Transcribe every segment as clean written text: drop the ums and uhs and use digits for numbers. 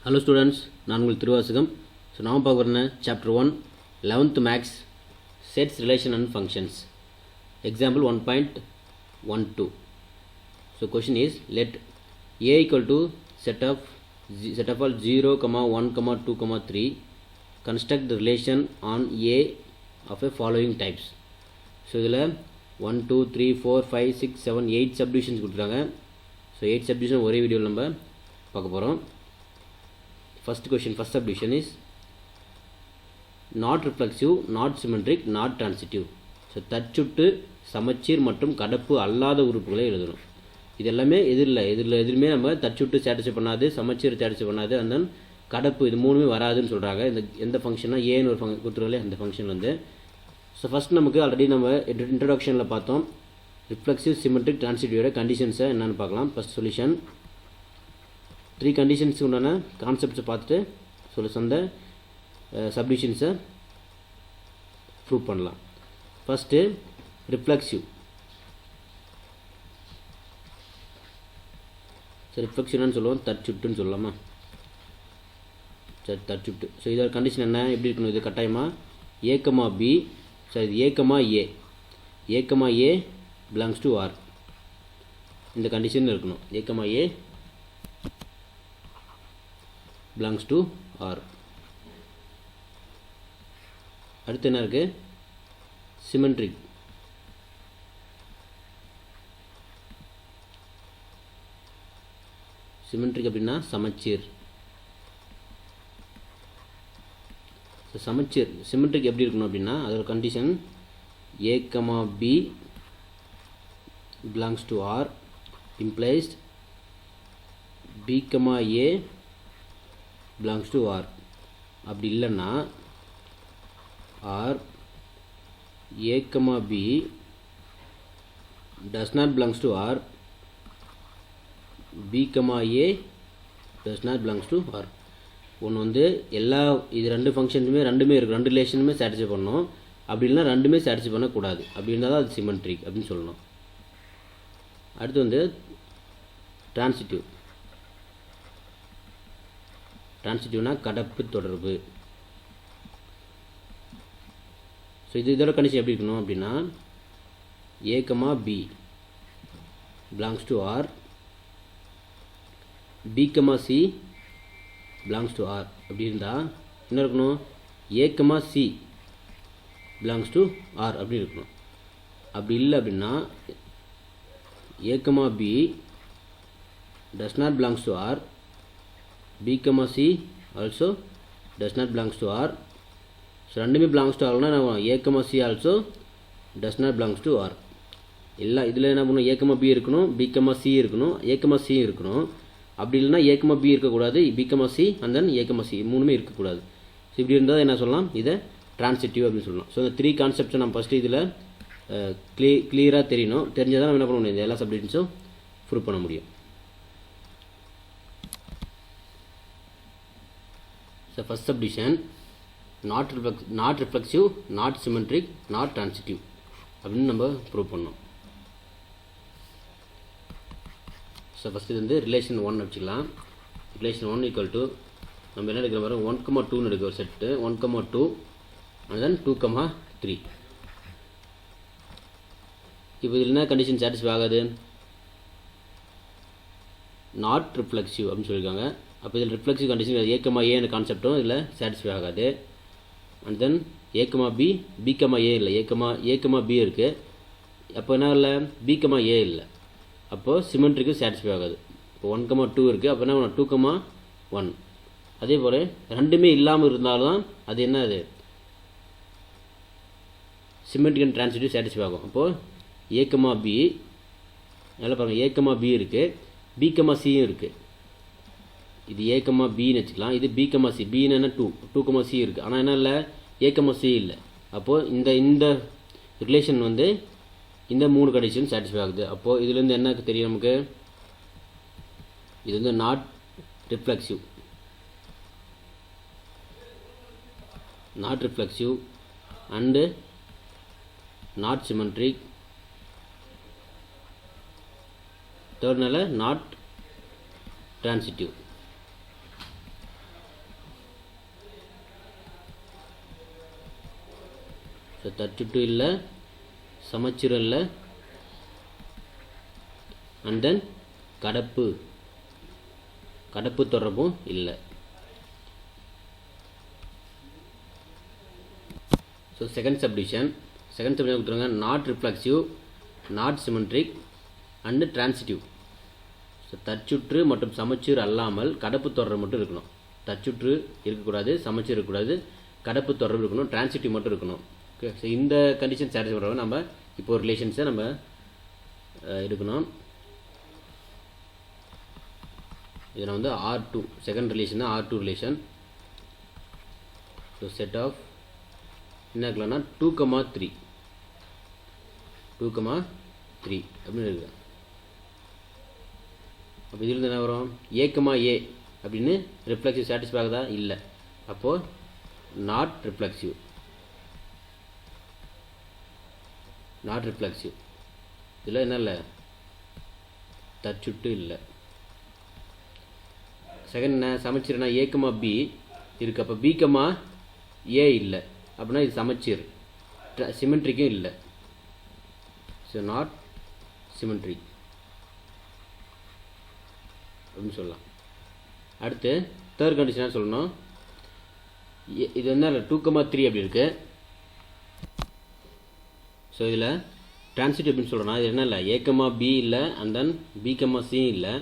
Hello students, நான் உங்கள் Thiruvasagam. So நாம் பார்க்குறேன் chapter 1 11th maths sets relation and functions example 1.12. So question is let a equal to set of all 0, 1, 2, 3 construct the relation on a of a following types. So இதில் 1, 2, 3, 4, 5, 6, 7, 8 subdivisions கொடுத்துருக்காங்க. So 8 subdivision ஒரே வீடியோவில் நம்ம பார்க்க போகிறோம். First subdivision is not reflexive, not symmetric, not transitive. So தச்சுட்டு சமச்சீர் மற்றும் கடப்பு அல்லாத உறுப்புகளை எழுதணும். இது எல்லாமே எதிலுமே நம்ம தச்சுட்டு சாட்டிஸ்ஃபை பண்ணாது, சமச்சீர் சாட்டிஸ்ஃபை பண்ணாது, அந்த கடப்பு இது மூணுமே வராதுன்னு சொல்கிறாங்க. இந்த எந்த ஃபங்க்ஷனா ஏன்னு ஒரு கொடுத்துருக்கல அந்த ஃபங்க்ஷன் வந்து. ஸோ ஃபஸ்ட் நமக்கு ஆல்ரெடி நம்ம இன்ட்ரடக்ஷனில் பார்த்தோம் ரிஃப்ளெக்சிவ், சிமெட்ரிக், டிரான்சிட்டிவோட கண்டிஷன்ஸை என்னென்னு பார்க்கலாம். ஃபஸ்ட் சொல்யூஷன் 3 கண்டிஷன்ஸ் உண்டான கான்செப்ட்ஸை பார்த்துட்டு அந்த சப்டிவிஷன்ஸை ப்ரூவ் பண்ணலாம். First reflexive. சரி, ரிஃப்ளெக்ஷன்னு சொல்லுவோம், தற்சுட்டுன்னு சொல்லலாமா? சரி, தற்சுட்டு. ஸோ இதோட கண்டிஷன் என்ன, எப்படி இருக்கணும்? இது கட்டாயமாக ஏ பி, சரி இது ஏ பிலாங்ஸ் டு ஆர், இந்த கண்டிஷன் இருக்கணும். ஏ belongs to R. அடுத்து என்ன இருக்கு? சிமெட்ரிக். சிமெட்ரிக் அப்படின்னா சமச்சீர். சமச்சீர் சிமெட்ரிக் எப்படி இருக்கணும் அப்படின்னா அதோட condition a, b belongs to R implies b, a belongs to R. அப்படி இல்லைன்னா R a, b does not belongs to R, b, a does not belongs to R. ஒன்று வந்து எல்லா இது ரெண்டு ஃபங்க்ஷனுமே ரெண்டுமே இருக்குது, ரெண்டு ரிலேஷனுமே சாட்டிஸ்ஃபை பண்ணணும். அப்படி இல்லைனா ரெண்டுமே சாட்டிஸ்ஃபை பண்ணக்கூடாது. அப்படி இருந்தால் தான் அது சிமெட்ரிக் அப்படின்னு சொல்லணும். அடுத்து வந்து டிரான்சிட்டிவ். டிரான்சிட்டிவ்னா கடப்பு தொடர்பு. ஸோ இதோட கண்டிஷன் எப்படி இருக்கணும் அப்படின்னா A, B belongs to R, B, C belongs to R. அப்படி இருந்தால் என்ன இருக்கணும்? A, C belongs to R அப்படி இருக்கணும். அப்படி இல்லை அப்படின்னா A, B does not belongs to R, b, c also does not belongs to R. So ரெண்டுமே பிலாங்ஸ் டு ஆர்னா A, C also does not belongs to R. இல்லை இதில் என்ன பண்ணணும்? ஏ, பி இருக்கணும், பி, சி இருக்கணும், ஏ, சி இருக்கணும். அப்படி இல்லைனா ஏ, பி இருக்கக்கூடாது, B, C and then A, C மூணுமே இருக்கக்கூடாது. ஸோ இப்படி இருந்தால் என்ன சொல்லலாம்? இதை டிரான்சிட்டிவ் அப்படின்னு சொல்லலாம். ஸோ இந்த 3 கான்செப்ட்ஸை நம்ம ஃபஸ்ட்டு இதில் கிளியராக தெரியணும். தெரிஞ்சால் தான் நம்ம என்ன பண்ண முடியும்? இந்த எல்லா சப்டிவிஷன்ஸும் ப்ரூவ் பண்ண முடியும். So first subdivision not reflexive, not symmetric, not transitive அப்படின்னு நம்ம ப்ரூவ் பண்ணோம். ஸோ ஃபஸ்ட் இது வந்து ரிலேஷன் 1 வச்சுக்கலாம். ரிலேஷன் 1 ஈக்குவல் டு நம்ம என்ன எடுக்கிற மாதிரி 1,2 எடுக்கிற ஒரு செட்டு, 1,2 அண்ட் தென் 2,3. இப்போ இதில் என்ன கண்டிஷன் சாட்டிஸ்ஃபை ஆகாது? நாட் ரிஃப்ளெக்சிவ் அப்படின்னு சொல்லியிருக்காங்க. அப்போ இதில் ரிஃப்ளெக்சிவ் கண்டிஷன் ஏ, ஏன்னு கான்செப்டும் இதில் சாட்டிஸ்ஃபை ஆகாது. And then A, B, B, A இல்லை, ஏ, பி இருக்குது. அப்போ என்ன இல்லை? பி, ஏ இல்லை. அப்போது சிமெட்ரிக்கு சாட்டிஸ்ஃபை ஆகாது. இப்போ 1,2 இருக்குது. அப்போ என்ன பண்ணணும்? 2,1. அதே போல் ரெண்டுமே இல்லாமல் இருந்தாலும் அது என்ன? அது சிமெட்ரிக் அண்ட் டிரான்சிட்டிவ் சாட்டிஸ்ஃபை ஆகும். அப்போது ஏ, பி நல்லா பாருங்கள், ஏ, பி இருக்குது, பி, சியும் இருக்குது. இது ஏ, பின்னு வச்சுக்கலாம். இது பி, சி. பின்னு என்ன? 2, சி இருக்குது. ஆனால் என்ன இல்லை? ஏ, சி இல்லை. அப்போது இந்த ரிலேஷன் வந்து இந்த 3 கண்டிஷன் சாட்டிஸ்ஃபை ஆகுது. அப்போது இதுலேருந்து என்ன தெரியும் நமக்கு? இது வந்து not reflexive, and not symmetric, தேர்ட்னால நாட் transitive. ஸோ தச்சுட்டு இல்லை, சமச்சீர் இல்லை, அண்ட் தென் கடப்பு தொடர்பும் இல்லை. ஸோ செகண்ட் சப்டிவிஷன் கொடுத்துருங்க. Not reflexive, not symmetric and transitive. So தச்சுற்று மற்றும் சமச்சீர் அல்லாமல் கடப்பு தொடர்பு மட்டும் இருக்கணும். தச்சுற்று இருக்கக்கூடாது, சமச்சீர் இருக்கக்கூடாது, கடப்பு தொடர்பு இருக்கணும், டிரான்சிட்டிவ் மட்டும் இருக்கணும். ஓகே. ஸோ இந்த கண்டிஷன் சாட்டிஸ்ஃபை பண்ணுறவங்க நம்ம இப்போ ரிலேஷன்ஸை நம்ம எடுக்கணும். இதில் வந்து R2 செகண்ட் ரிலேஷன் தான் R2 relation. So set of என்ன இருக்கலாம்னா 2,3 அப்படின்னு இருக்குது. அப்போ இதில் என்ன வரும்? A, A அப்படின்னு ரிஃப்ளெக்சிவ் சாட்டிஸ்ஃபை ஆகுதா? இல்லை. அப்போது நாட் ரிஃப்ளெக்சிவ். இதில் என்ன இல்லை? தச்சுட்டு இல்லை. செகண்ட் என்ன? சமச்சீர்னா A, B இருக்குது. அப்போ B, A இல்லை அப்படின்னா இது சமச்சீர், சிமெட்ரிக்கும் இல்லை. ஸோ நாட் சிமெட்ரிக் அப்படின்னு சொல்லலாம். அடுத்து தேர்ட் கண்டிஷனாக சொல்லணும். இது என்ன இல்லை 2,3 அப்படி இருக்குது. ஸோ இதில் டிரான்சிட்டிவ் அப்படின்னு சொல்கிறோன்னா இது என்ன இல்லை? A, B இல்லை, அண்ட் தென் B, C இல்லை.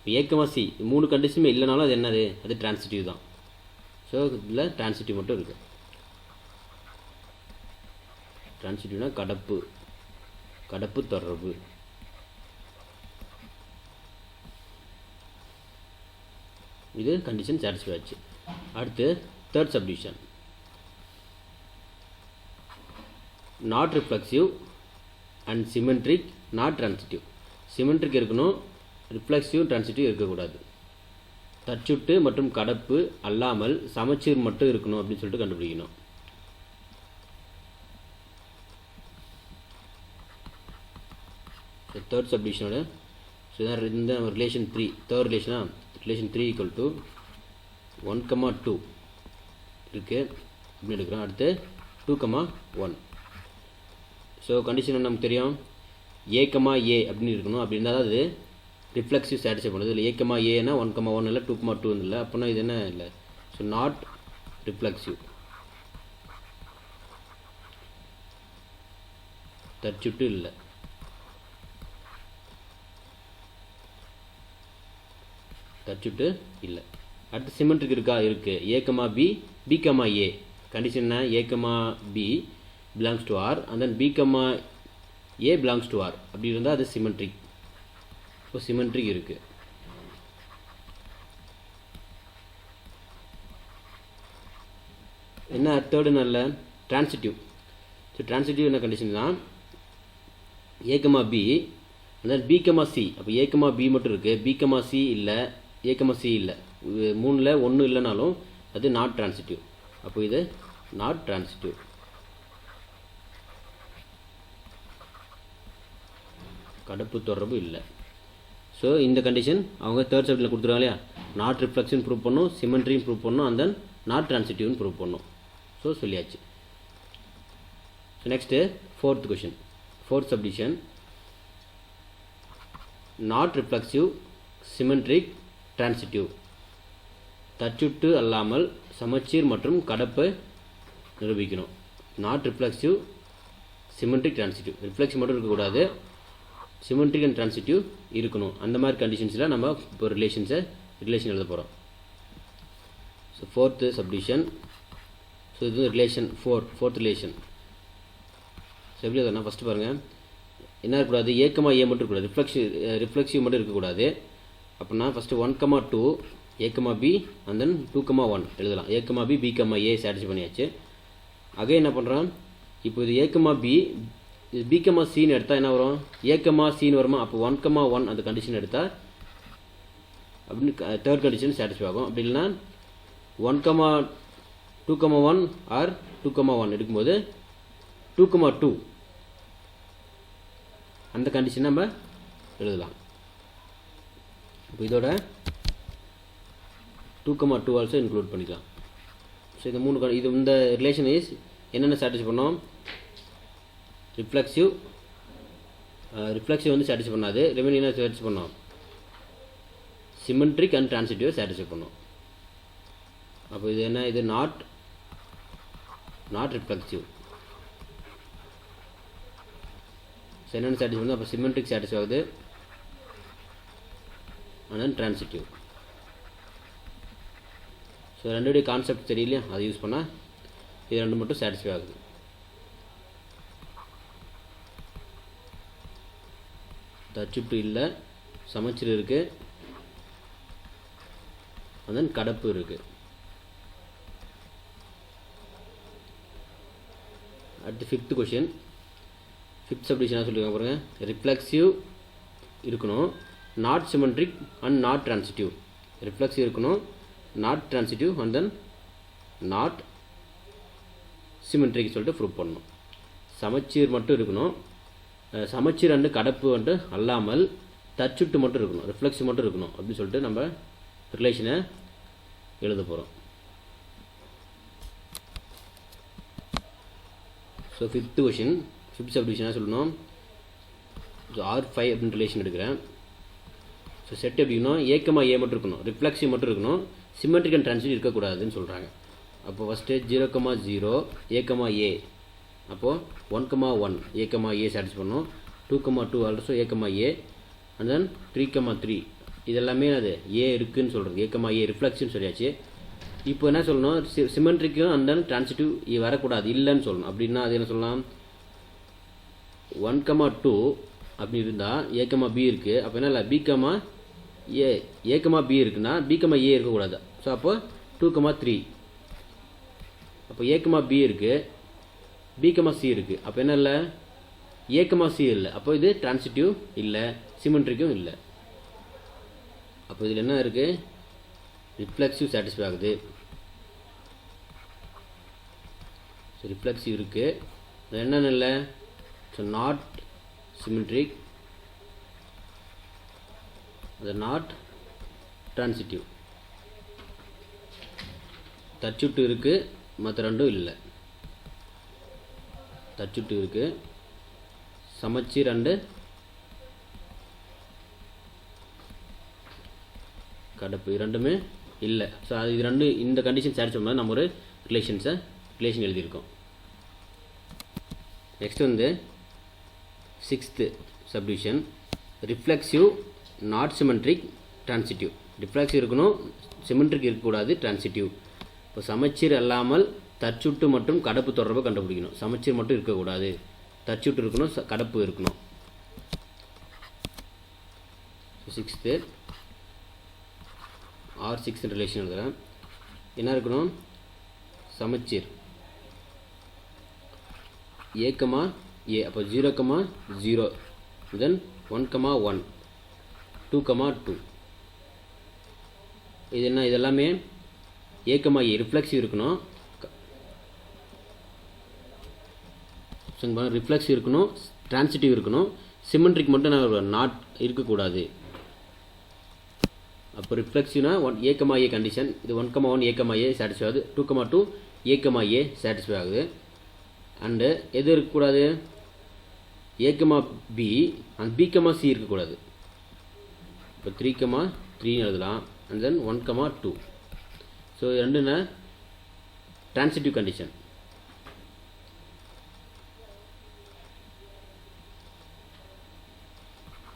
இப்போ A, C 3 கண்டிஷனுமே இல்லைனாலும் அது என்னது? அது டிரான்சிட்டிவ் தான். ஸோ இதில் டிரான்சிட்டிவ் மட்டும் இருக்குது. டிரான்சிட்டிவ்னா கடப்பு தொடர்பு. இது கண்டிஷன் சாட்டிஸ்ஃபை ஆச்சு. அடுத்து third subdivision. Not reflexive and symmetric, not transitive. Symmetric இருக்கணும், ரிஃப்ளெக்சிவ் டிரான்சிட்டிவ் இருக்கக்கூடாது. தச்சுட்டு மற்றும் கடப்பு அல்லாமல் சமச்சீர் மட்டும் இருக்கணும் அப்படின்னு சொல்லிட்டு கண்டுபிடிக்கணும். தேர்ட் சப்டிவிஷனோட இந்த ரிலேஷன் 3 தேர்ட் ரிலேஷனா ரிலேஷன் 3 = 1,2 இருக்குது அப்படின்னு எடுக்கிறோம். அடுத்து 2,1. ஸோ கண்டிஷன் நமக்கு தெரியும் A, A அப்படின்னு இருக்கணும். அப்படி இருந்தால் தான் அது ரிஃப்ளெக்சிவ் சாட்டிஸ்ஃபை பண்ணுது. இல்லை A, Aனா 1,1 இல்லை, 2,2 இல்லை. அப்படின்னா இது என்ன இல்லை? So not reflexive. தச்சுட்டு இல்லை. அடுத்து சிமெட்ரிக் இருக்கா? இருக்குது. A, B, B, A. Condition என்ன? A, B belongs to R and then B, A belongs to R. அப்படி இருந்தால் அது சிமெட்ரிக். இப்போ சிமெட்ரிக் இருக்குது. என்ன தேர்டு நல்ல டிரான்சிட்டிவ். ஸோ டிரான்சிட்டிவ் என்ன கண்டிஷன் தான்? A, B and then B, C. அப்போ A, B மட்டும் இருக்குது, B, C இல்லை, A, C இல்லை. 3ல் 1 இல்லைனாலும் அது நாட் டிரான்சிட்டிவ். அப்போ இது நாட் டிரான்சிட்டிவ். கடப்பு தொடர்பு இல்லை. ஸோ இந்த கண்டிஷன் அவங்க தேர்ட் சப்டில் கொடுத்துருவாங்க இல்லையா? நாட் ரிஃப்ளெக்ஷன் ப்ரூவ் பண்ணும், சிமெட்ரியும் ப்ரூவ் பண்ணும், அண்ட் தென் நாட் டிரான்சிட்டிவ்னு ப்ரூவ் பண்ணும். ஸோ சொல்லியாச்சு. So next fourth subdivision. Not reflexive, symmetric, transitive. தச்சுட்டு அல்லாமல் சமச்சீர் மற்றும் கடப்பை நிரூபிக்கணும். Not reflexive, symmetric, transitive. Reflexive மட்டும் இருக்கக்கூடாது, சிமெட்ரிக் அண்ட் டிரான்சிட்டிவ் இருக்கணும். அந்த மாதிரி கண்டிஷன்ஸில் நம்ம இப்போ ரிலேஷன் எழுத போகிறோம். So fourth subdivision. ஸோ இது ரிலேஷன் ஃபோர்த் ரிலேஷன். ஸோ எப்படி அதனால் ஃபஸ்ட்டு பாருங்கள், என்ன இருக்கக்கூடாது? A, A மட்டும் இருக்கக்கூடாது, ரிஃப்ளெக்சிவ் மட்டும் இருக்கக்கூடாது. அப்படின்னா first 1,2 A, B and then 2,1 எழுதலாம். A, B, B, A satisfy பண்ணியாச்சு. அகைன் என்ன பண்ணுறோம்? இப்போ இது A, B, இது B, Cன்னு எடுத்தால் என்ன வரும்? A, Cன்னு வருமா? அப்போ 1,1 அந்த கண்டிஷன் எடுத்தால் அப்படின்னு தேர்ட் கண்டிஷன் சாட்டிஸ்ஃபை ஆகும். அப்படி இல்லைன்னா 2,1 ஆர் 2,1 எடுக்கும்போது 2,2 அந்த கண்டிஷன் நம்ம எழுதலாம். இப்போ இதோட 2,2 ஆல்சோ இன்க்ளூட் பண்ணிக்கலாம். ஸோ இந்த இந்த ரிலேஷன் இஸ் என்னென்ன சாட்டிஸ்ஃபை பண்ணோம்? ரிஃப்ளெக்சிவ் வந்து சாட்டிஸ்ஃபை பண்ணாது. ரெமெனிங் என்ன சாட்டிஸ்ஃபை பண்ணோம்? சிமெட்ரிக் அண்ட் டிரான்சிட்டிவ் சாட்டிஸ்ஃபை பண்ணோம். அப்போ இது என்ன? இது நாட் ரிஃப்ளெக்சிவ். ஸோ என்னென்ன சாட்டிஸ்ஃபை பண்ணோம்? அப்போ சிமெட்ரிக் சாட்டிஸ்ஃபை ஆகுது அண்ட் தென் டிரான்சிட்டிவ். ஸோ ரெண்டுடைய கான்செப்ட் தெரியலையா? அதை யூஸ் பண்ணால் இது ரெண்டு மட்டும் சாட்டிஸ்ஃபை ஆகுது. தச்சுட்டு இல்லை, சமச்சீர் இருக்குது, and then கடப்பு இருக்குது. அடுத்து ஃபிஃப்த் கொஷின். ஃபிஃப்த் சப்டிஷன் என்ன சொல்லியிருக்காங்க பாருங்கள். ரிஃப்ளெக்சிவ் இருக்கணும், not symmetric and not transitive. Reflexive இருக்கணும், not transitive and then not symmetric சொல்லிட்டு ப்ரூவ் பண்ணணும். சமச்சீர் மட்டும் இருக்கணும், சமச்சீர் அண்டு கடப்பு வந்து அல்லாமல் தச்சுட்டு மட்டும் இருக்கணும், ரிஃப்ளெக்சிவ் மட்டும் இருக்கணும் அப்படின்னு சொல்லிட்டு நம்ம ரிலேஷனை எழுத போகிறோம். So fifth question, fifth subdivision என்ன சொல்லணும்? ஸோ R5 அப்படின்னு ரிலேஷன் எடுக்கிறேன். ஸோ செட் எப்படின்னா ஏக்கமா ஏ மட்டும் இருக்கணும், ரிஃப்ளெக்சிவ் மட்டும் இருக்கணும், சிமெட்ரிக் அண்ட் டிரான்சிட்டிவ் இருக்கக்கூடாதுன்னு சொல்கிறாங்க. அப்போ ஃபஸ்ட்டு 0,0 ஏ, அப்போது 1,1 ஏ சாட்டிஸ் பண்ணணும், 2,2 ஆல்சோ ஏ, அண்ட் தென் 3,3 இதெல்லாமே அது ஏ இருக்குதுன்னு சொல்கிறது. ஏ ரிஃப்ளெக்ஷன் சொல்லியாச்சு. இப்போ என்ன சொல்லணும்? சிமெட்ரிக்கும் அண்ட் தென் டிரான்சிட்டிவ் வரக்கூடாது, இல்லைன்னு சொல்லணும். அப்படின்னா அது என்ன சொல்லலாம்? 1,2 அப்படி இருந்தால் ஏ, பி இருக்குது. அப்போ என்ன இல்லை? பி இருக்குன்னா ஏ இருக்கக்கூடாது. ஸோ அப்போ 2,3. அப்போ பி இருக்குது, சி இருக்குது. அப்போ என்ன இல்லை? சி இல்லை. அப்போ இது டிரான்சிட்டிவ் இல்லை, சிமெட்ரிக்கும் இல்லை. அப்போ இதில் என்ன இருக்குது? ரிஃப்ளெக்சிவ் சாட்டிஸ்ஃபை ஆகுது. ஸோ ரிஃப்ளெக்சிவ் இருக்குது, என்னென்ன இல்லை? ஸோ நாட் சிமெட்ரிக், அது நாட் டிரான்சிட்டிவ். தச்சுட்டு இருக்குது, மற்ற ரெண்டும் இல்லை. தச்சுட்டு இருக்குது, சமச்சீர் அண்டு கடப்பு இரண்டுமே இல்லை. ஸோ அது இது ரெண்டு இந்த கண்டிஷன் சாட்டிஸ்ஃபை பண்ணால் நம்ம ஒரு ரிலேஷன் எழுதியிருக்கோம். நெக்ஸ்ட் வந்து sixth subdivision. Reflexive, not symmetric, transitive. Reflexive இருக்கணும், சிமெட்ரிக் இருக்கக்கூடாது, டிரான்சிட்டிவ். இப்போ சமச்சீர் அல்லாமல் தச்சுட்டு மற்றும் கடப்பு தொடர்பை கண்டுபிடிக்கணும். சமச்சீர் மட்டும் இருக்கக்கூடாது, தச்சுட்டு இருக்கணும், கடப்பு இருக்கணும். சிக்ஸ்த்து R6 ரிலேஷன் எழுதுகிறேன். என்ன இருக்கணும்? சமச்சீர் ஏ, அப்போ 0,0 தென் 1,1 2,2. இது என்ன? இதெல்லாமே ஏ, ரிஃப்ளெக்சிவ் இருக்கணும், ரிஃப்ளெக்சிவ் இருக்கணும், டிரான்சிட்டிவ் இருக்கணும், சிமெட்ரிக் மட்டும் நாட் இருக்கக்கூடாது. அப்போ ரிஃப்ளெக்சிவ்னா ஏ, கண்டிஷன். இது 1,1 ஏ சாட்டிஸ்ஃபை ஆகுது, 2,2 ஏ சாட்டிஸ்ஃபை ஆகுது. அண்டு எது இருக்கக்கூடாது? பி அண்ட் பி, சி இருக்கக்கூடாது. இப்போ 3,3 எழுதலாம், அண்ட் தென் 1,2. ஸோ ரெண்டுன்னா transitive condition.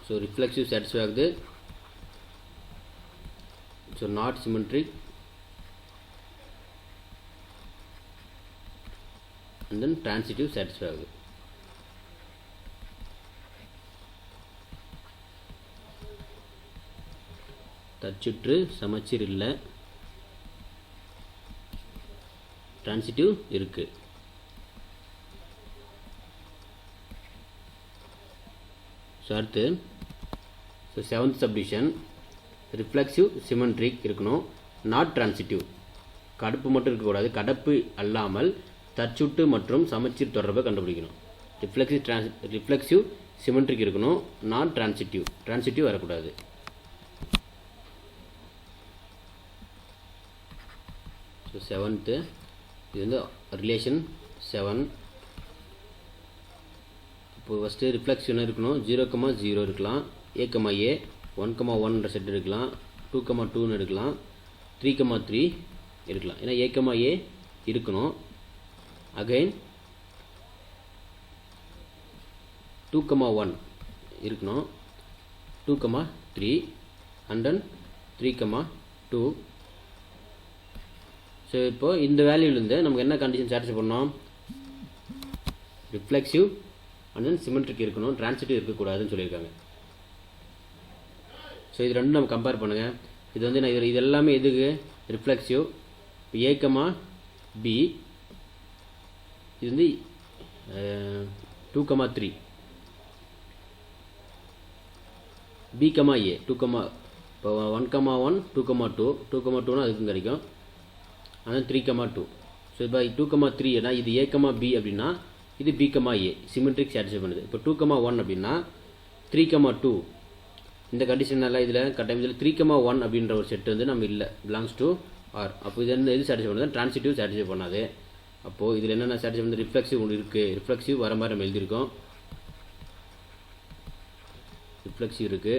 So reflexive satisfy ஆகுது, so not symmetric, and then transitive satisfy ஆகுது. தச்சுற்று, சமச்சீர் இல்லை, டிரான்சிட்டிவ் இருக்குது. ஸோ அடுத்து செவன்த் சப்டிவிஷன். ரிஃப்ளெக்சிவ், சிமெட்ரிக் இருக்கணும், நாட் டிரான்சிட்டிவ். கடப்பு மட்டும் இருக்கக்கூடாது, கடப்பு அல்லாமல் தச்சுட்டு மற்றும் சமச்சீர் தொடர்பை கண்டுபிடிக்கணும். ரிஃப்ளெக்சிவ் சிமெட்ரிக் இருக்கணும், நாட் டிரான்சிட்டிவ் வரக்கூடாது. ஸோ செவன்த்து இது வந்து ரிலேஷன் 7. இப்போ ஃபஸ்ட்டு ரிஃப்ளெக்ஷன் இருக்கணும் 0,0 இருக்கலாம் a, 1,1 செட் இருக்கலாம் 2,2 எடுக்கலாம் 3,3 இருக்கலாம். ஏன்னா a இருக்கணும். அகைன் 2,1 இருக்கணும் 2,3 and then 3,2. ஸோ இப்போ இந்த வேல்யூலேருந்து நமக்கு என்ன கண்டிஷன் சாட்டிஸ்ஃபை பண்ணோம்? ரிஃப்ளெக்சிவ் அண்ட் தென் சிமெட்ரிக் இருக்கணும், டிரான்சிட்டிவ் இருக்கக்கூடாதுன்னு சொல்லியிருக்காங்க. ஸோ இது ரெண்டும் நம்ம கம்பேர் பண்ணுங்கள். இது வந்து நான் இது எல்லாமே எதுக்கு? ரிஃப்ளெக்சிவ். a, b இது வந்து 2,3 b, a 2, இப்போ 1,1 2,2 2,2னா அதுக்கும் கிடைக்கும். ஆனால் 3,2. ஸோ இப்போ 2,3 ஏன்னா இது a, b அப்படின்னா இது b, a சிமெட்ரிக் சாட்டிஸ்ஃபை பண்ணுது. இப்போ 2,1 அப்படின்னா 3,2 இந்த கண்டிஷனால் இதில் கட்டாயம் இதில் 3,1 அப்படின்ற ஒரு செட் வந்து நம்ம இல்லை, பிலாங்ஸ் டு ஆர். அப்போ இது என்ன எது சாட்டிஸ்ஃபை பண்ணுது? டிரான்சிட்டிவ் சாட்டிஸ்ஃபை பண்ணாது. அப்போது இதில் என்னென்ன சாட்டிஸ்ஃபை பண்ணுது? ரிஃப்ளெக்சிவ் ஒன்று இருக்குது, ரிஃப்ளெக்சிவ் வர மாதிரி நம்ம எழுதியிருக்கோம். ரிஃப்ளெக்சிவ் இருக்குது,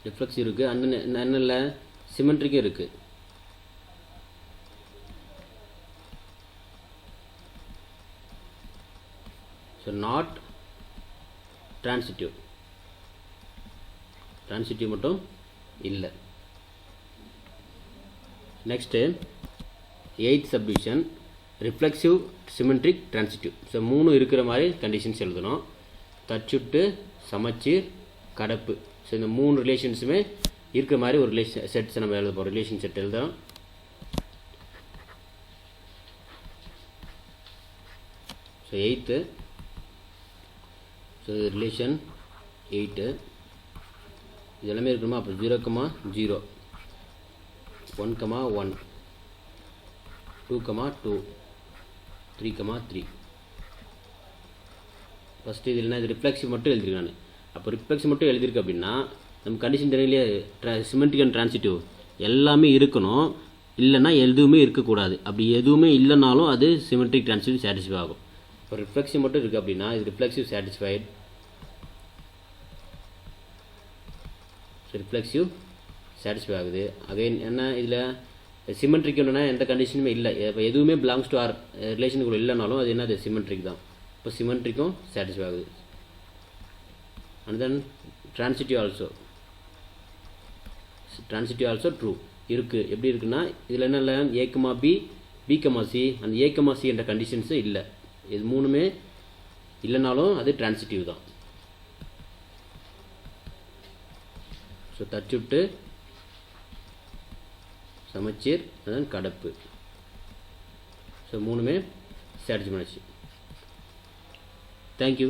ரிஃப்ளெக்சிவ் இருக்குது, அண்ட் என்ன இல்லை சிமெட்ரிக்கும் இருக்குது. ஸோ நாட் டிரான்சிட்டிவ், டிரான்சிட்டிவ் மட்டும் இல்லை. Next 8th subdivision reflexive, symmetric, transitive. So 3 இருக்கிற மாதிரி கண்டிஷன்ஸ் எழுதணும். தச்சுட்டு, சமச்சீர், கடப்பு. ஸோ இந்த 3 ரிலேஷன்ஸுமே இருக்கிற மாதிரி ஒரு செட்ஸ் நம்ம எழுத போகிறோம். ரிலேஷன் செட் எழுதுகிறோம். ஸோ 8th, ஸோ ரிலேஷன் 8 இது எல்லாமே இருக்கணுமா? அப்போ 0,0 1,1 2,2 3,3. ஃபஸ்ட்டு இதில் என்ன? இது ரிஃப்ளெக்சிவ் மட்டும் எழுதிருக்கேன் நான். அப்போ ரிஃப்ளெக்சிவ் மட்டும் எழுதியிருக்கு அப்படின்னா நம்ம கண்டிஷன் தெரியலையே, சிமெட்ரிக் அண்ட் டிரான்சிட்டிவ் எல்லாமே இருக்கணும், இல்லைன்னா எதுவுமே இருக்கக்கூடாது. அப்படி எதுவுமே இல்லைனாலும் அது சிமெட்ரிக், டிரான்சிட்டிவ் சாட்டிஸ்ஃபை ஆகும். இப்போ ரிஃப்ளெக்சிவ் மட்டும் இருக்குது அப்படின்னா இது ரிஃப்ளெக்சிவ் சாட்டிஸ்ஃபைட், ரிஃப்ளெக்சிவ் சாட்டிஸ்ஃபை ஆகுது. அகைன் என்ன இதில் சிமெட்ரிக் என்னன்னா எந்த கண்டிஷனுமே இல்லை, இப்போ எதுவுமே பிலாங்ஸ் டு ஆர் ரிலேஷனுக்குள்ள இல்லைனாலும் அது என்னது? சிமெட்ரிக் தான். இப்போ சிமெட்ரிக்கும் சாட்டிஸ்ஃபை ஆகுது. And then transitive also, transitive also true இருக்குது. எப்படி இருக்குன்னா இதில் என்ன இல்லை? a, b, b, c. அந்த a, c என்ற கண்டிஷன்ஸும் இல்லை. இது 3மே இல்லைனாலும் அது டிரான்சிட்டிவ் தான். ஸோ தச்சுட்டு, சமச்சீர், அதான் கடப்பு. ஸோ 3மே சாட்டிஸ்ஃபை பண்ணுச்சு. தேங்க்யூ.